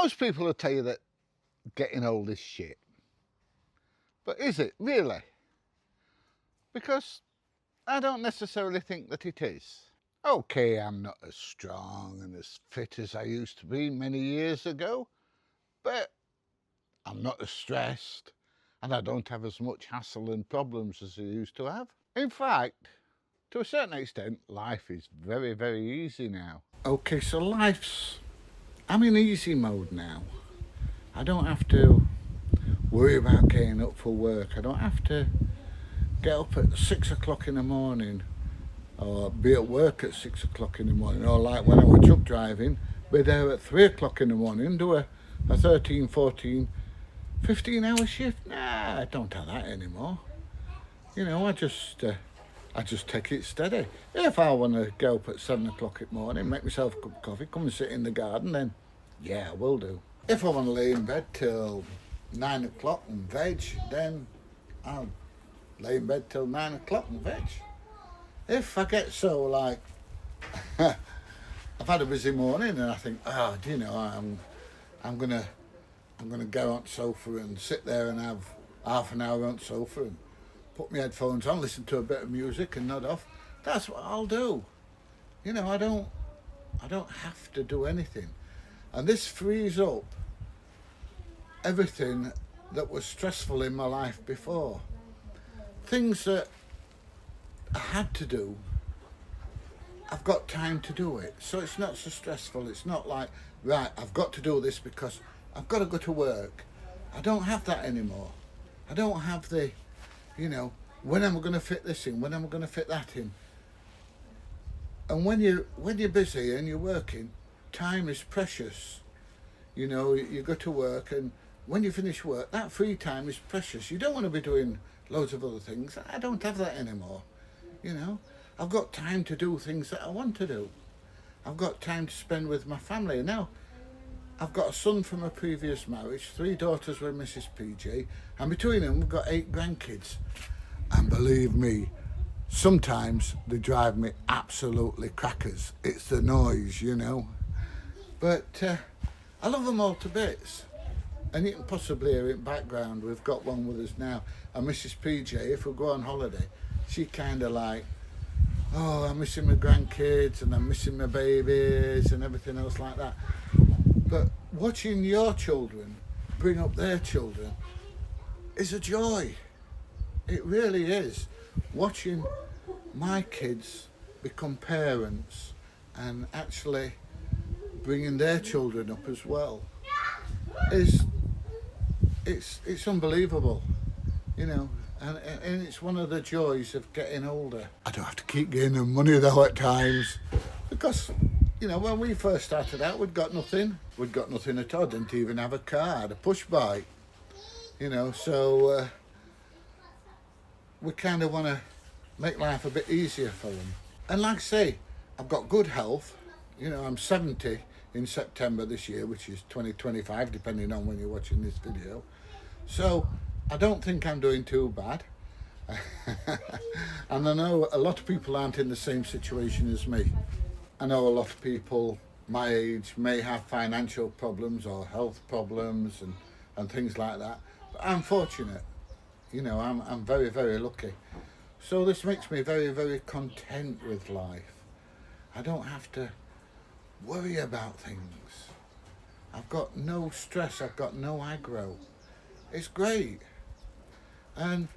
Most people will tell you that getting old is shit. But is it really? Because I don't necessarily think that it is. Okay, I'm not as strong and as fit as I used to be many years ago, but I'm not as stressed and I don't have as much hassle and problems as I used to have. In fact, to a certain extent, life is very, very easy now. Okay, so I'm in easy mode now. I don't have to worry about getting up for work. I don't have to get up at 6 o'clock in the morning or be at work at 6 o'clock in the morning, or like when I was truck driving, be there at 3 o'clock in the morning, do a 13, 14, 15-hour shift. Nah, I don't have that anymore. You know, I just take it steady. If I want to go up at 7 o'clock in the morning, make myself a cup of coffee, come and sit in the garden, then yeah, I will do. If I want to lay in bed till 9 o'clock and veg, then I'll lay in bed till 9 o'clock and veg. If I get so like, I've had a busy morning and I think, do you know, I'm gonna go on the sofa and sit there and have half an hour on the sofa and put my headphones on, listen to a bit of music and nod off. That's what I'll do. You know, I don't have to do anything. And this frees up everything that was stressful in my life before. Things that I had to do, I've got time to do it. So it's not so stressful. It's not like, right, I've got to do this because I've got to go to work. I don't have that anymore. I don't have the, you know, when am I going to fit this in? When am I going to fit that in? And when you're busy and you're working, time is precious. You know, you go to work and when you finish work, that free time is precious. You don't want to be doing loads of other things. I don't have that anymore. You know, I've got time to do things that I want to do. I've got time to spend with my family. Now, I've got a son from a previous marriage, 3 daughters with Mrs. PJ, and between them we've got 8 grandkids. And believe me, sometimes they drive me absolutely crackers. It's the noise, you know. But I love them all to bits. And you can possibly hear it in background. We've got one with us now. And Mrs. PJ, if we go on holiday, she kind of like, oh, I'm missing my grandkids and I'm missing my babies and everything else like that. But watching your children bring up their children is a joy. It really is. Watching my kids become parents and actually bringing their children up as well it's unbelievable, you know. And it's one of the joys of getting older. I don't have to keep getting them money though at times, because, you know, when we first started out, we'd got nothing. We'd got nothing at all. Didn't even have a car, had a push bike, you know. So we kind of want to make life a bit easier for them. And like I say, I've got good health. You know, I'm 70 in September this year, which is 2025, depending on when you're watching this video. So I don't think I'm doing too bad. And I know a lot of people aren't in the same situation as me. I know a lot of people my age may have financial problems or health problems and things like that. But I'm fortunate. You know, I'm very, very lucky. So this makes me very, very content with life. I don't have to worry about things. I've got no stress. I've got no aggro. It's great. And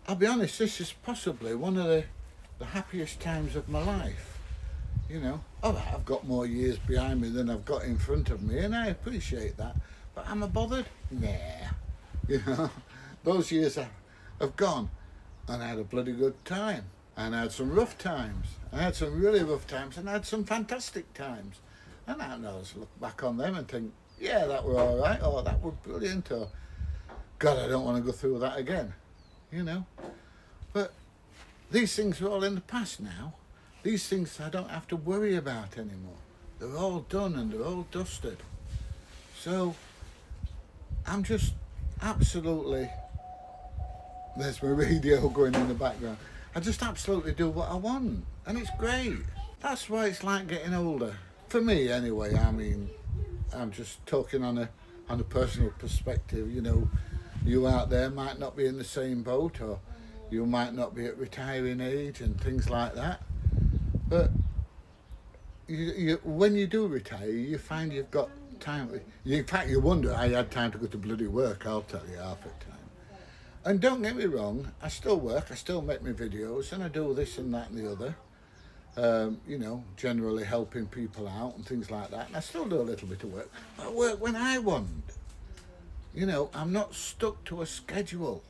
I'll be honest, this is possibly one of the happiest times of my life. You know, I've got more years behind me than I've got in front of me, and I appreciate that. But am I bothered? Nah. You know, those years have gone, and I had a bloody good time. And I had some rough times. I had some really rough times, and I had some fantastic times. And I just look back on them and think, yeah, that were all right, or that were brilliant, or God, I don't want to go through that again, you know. But these things are all in the past now. These things I don't have to worry about anymore. They're all done and they're all dusted. So I'm just absolutely, there's my radio going in the background. I just absolutely do what I want, and it's great. That's why it's like getting older. For me anyway, I mean, I'm just talking on a personal perspective. You know, you out there might not be in the same boat, or you might not be at retiring age and things like that. But when you do retire, you find you've got time. In fact, you wonder, I had time to go to bloody work, I'll tell you, half the time. And don't get me wrong, I still work, I still make my videos, and I do this and that and the other. You know, generally helping people out and things like that. And I still do a little bit of work. I work when I want. You know, I'm not stuck to a schedule.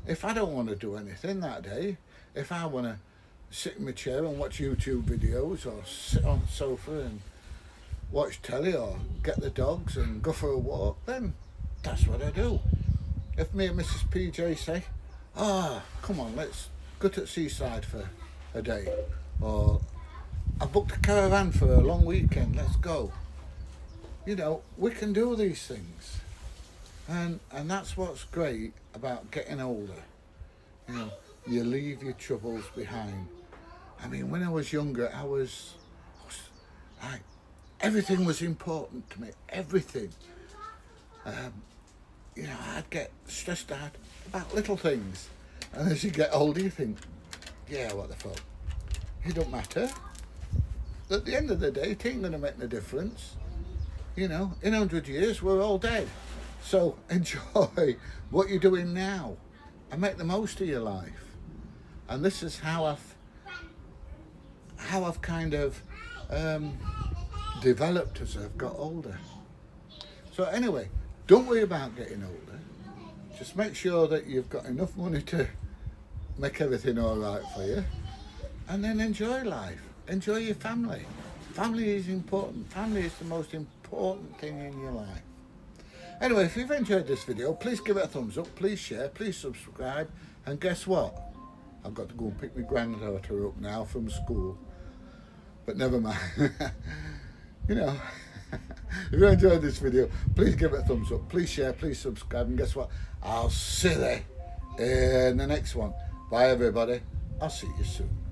If I don't want to do anything that day, if I want to sit in my chair and watch YouTube videos, or sit on the sofa and watch telly, or get the dogs and go for a walk, then that's what I do. If me and Mrs. PJ say, come on, let's go to the seaside for a day, or I booked a caravan for a long weekend, let's go. You know, we can do these things. And that's what's great about getting older. You know, you leave your troubles behind. I mean, when I was younger, I was like, everything was important to me, everything. You know, I'd get stressed out about little things. And as you get older, you think, yeah, what the fuck? It don't matter. At the end of the day, it ain't going to make no difference. You know, in 100 years, we're all dead. So enjoy what you're doing now and make the most of your life. And this is how I've kind of developed as I've got older. So anyway, don't worry about getting older. Just make sure that you've got enough money to make everything all right for you. And then enjoy life. Enjoy your family. Family is important. Family is the most important thing in your life. Anyway, if you've enjoyed this video, please give it a thumbs up, please share, please subscribe, and guess what? I've got to go and pick my granddaughter up now from school. But never mind. You know, if you enjoyed this video, please give it a thumbs up, please share, please subscribe, and guess what? I'll see you in the next one. Bye everybody. I'll see you soon.